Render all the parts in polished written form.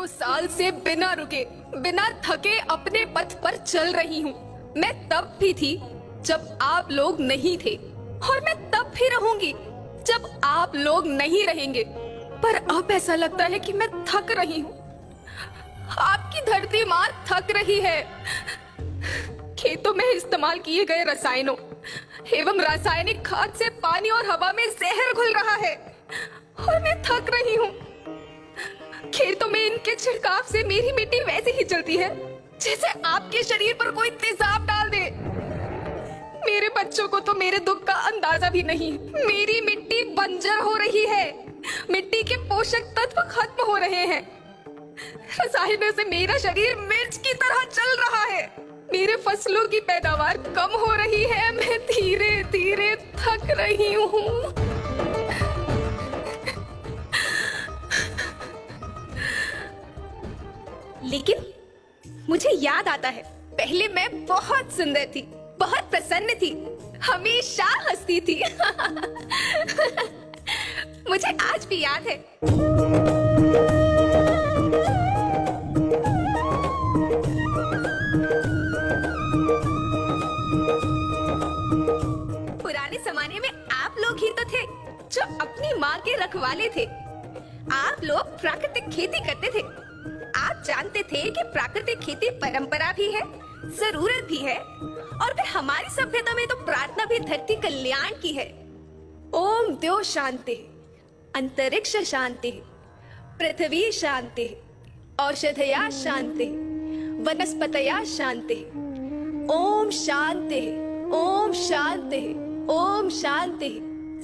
हजारों साल से बिना रुके, बिना थके अपने पथ पर चल रही हूँ। मैं तब भी थी जब आप लोग नहीं थे, और मैं तब भी रहूंगी जब आप लोग नहीं रहेंगे। पर अब ऐसा लगता है कि मैं थक रही हूँ। आपकी धरती माँ थक रही है। खेतों में इस्तेमाल किए गए रसायनों एवं रासायनिक खाद से पानी और हवा में जहर घुल रहा है, और मैं थक रही हूँ। खेतों में इनके छिड़काव से मेरी मिट्टी वैसे ही चलती है जैसे आपके शरीर पर कोई तेजाब डाल दे। मेरे बच्चों को तो मेरे दुख का अंदाजा भी नहीं। मेरी मिट्टी बंजर हो रही है, मिट्टी के पोषक तत्व खत्म हो रहे हैं। रसायनों से मेरा शरीर मिर्च की तरह चल रहा है। मेरे फसलों की पैदावार कम हो रही है। मैं धीरे धीरे थक रही हूँ। लेकिन मुझे याद आता है, पहले मैं बहुत सुंदर थी, बहुत प्रसन्न थी, हमेशा हंसती थी। मुझे आज भी याद है। पुराने जमाने में आप लोग ही तो थे जो अपनी माँ के रखवाले थे। आप लोग प्राकृतिक खेती करते थे। आप जानते थे कि प्राकृतिक खेती परंपरा भी है, जरूरत भी है, और फिर हमारी सभ्यता में तो प्रार्थना भी धरती कल्याण की है। ओम द्यो शांति, अंतरिक्ष शांति, पृथ्वी शांति, औषधया शांति, वनस्पतया शांति। ओम शांति, ओम शांति, ओम शांति।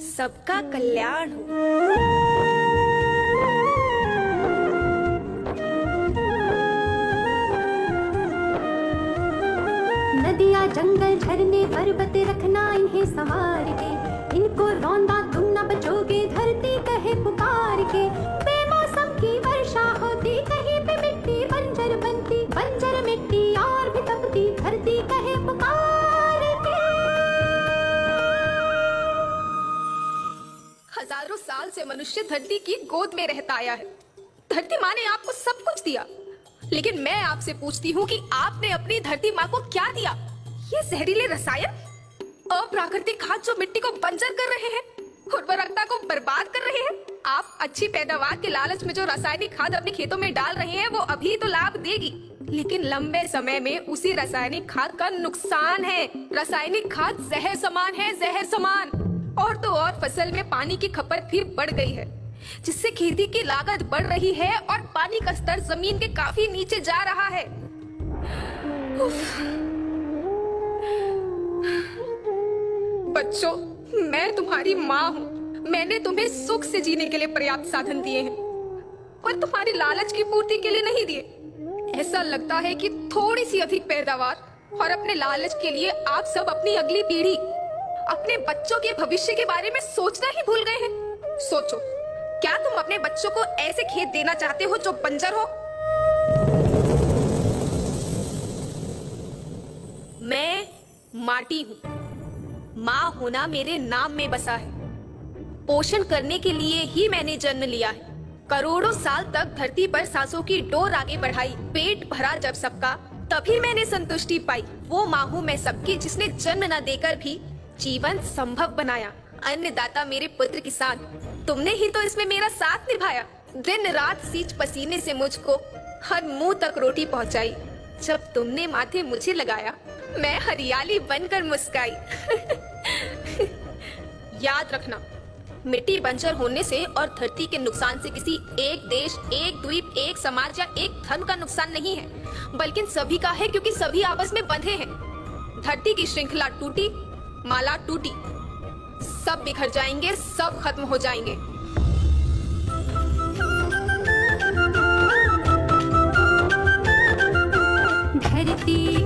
सबका कल्याण हो। नदियाँ जंगल झरने पर्वत रखना इन्हें संवार के, इनको रौंदा तुम न बचोगे धरती कहे पुकार के। बेमौसम की वर्षा होती, कहीं पे मिट्टी बंजर बनती, बंजर मिट्टी और भी तपती, धरती कहे पुकार के। हजारों साल से मनुष्य धरती की गोद में रहता आया है। धरती माँ ने आपको सब कुछ दिया, लेकिन मैं आपसे पूछती हूँ कि आपने अपनी धरती माँ को क्या दिया? ये जहरीले रसायन, अप्राकृतिक खाद जो मिट्टी को बंजर कर रहे हैं, उर्वरकता को बर्बाद कर रहे हैं। आप अच्छी पैदावार के लालच में जो रासायनिक खाद अपने खेतों में डाल रहे हैं, वो अभी तो लाभ देगी, लेकिन लंबे समय में उसी रासायनिक खाद का नुकसान है। रासायनिक खाद जहर समान है, जहर समान। और तो और फसल में पानी की खपत भी बढ़ गई है, जिससे खेती की लागत बढ़ रही है और पानी का स्तर जमीन के काफी नीचे जा रहा है। बच्चों, मैं तुम्हारी माँ हूँ। मैंने तुम्हें सुख से जीने के लिए पर्याप्त साधन दिए हैं, पर तुम्हारी लालच की पूर्ति के लिए नहीं दिए। ऐसा लगता है कि थोड़ी सी अधिक पैदावार और अपने लालच के लिए आप सब अपनी अगली पीढ़ी, अपने बच्चों के भविष्य के बारे में सोचना ही भूल गए हैं। सोचो, क्या तुम अपने बच्चों को ऐसे खेत देना चाहते हो जो बंजर हो? मैं माटी हूँ। माँ होना मेरे नाम में बसा है। पोषण करने के लिए ही मैंने जन्म लिया है। करोड़ों साल तक धरती पर सांसों की डोर आगे बढ़ाई, पेट भरा जब सबका, तभी मैंने संतुष्टि पाई। वो माँ हूँ मैं सबकी, जिसने जन्म न देकर भी जीवन संभव बनाया। अन्नदाता मेरे पुत्र किसान, तुमने ही तो इसमें मेरा साथ निभाया। दिन रात सींच पसीने से मुझको हर मुंह तक रोटी पहुंचाई। जब तुमने माथे मुझे लगाया, मैं हरियाली बनकर मुस्काई। याद रखना, मिट्टी बंजर होने से और धरती के नुकसान से किसी एक देश, एक द्वीप, एक समाज या एक धर्म का नुकसान नहीं है, बल्कि सभी का है, क्योंकि सभी आपस में बंधे हैं। धरती की श्रृंखला टूटी, माला टूटी, सब बिखर जाएंगे, सब खत्म हो जाएंगे। धरती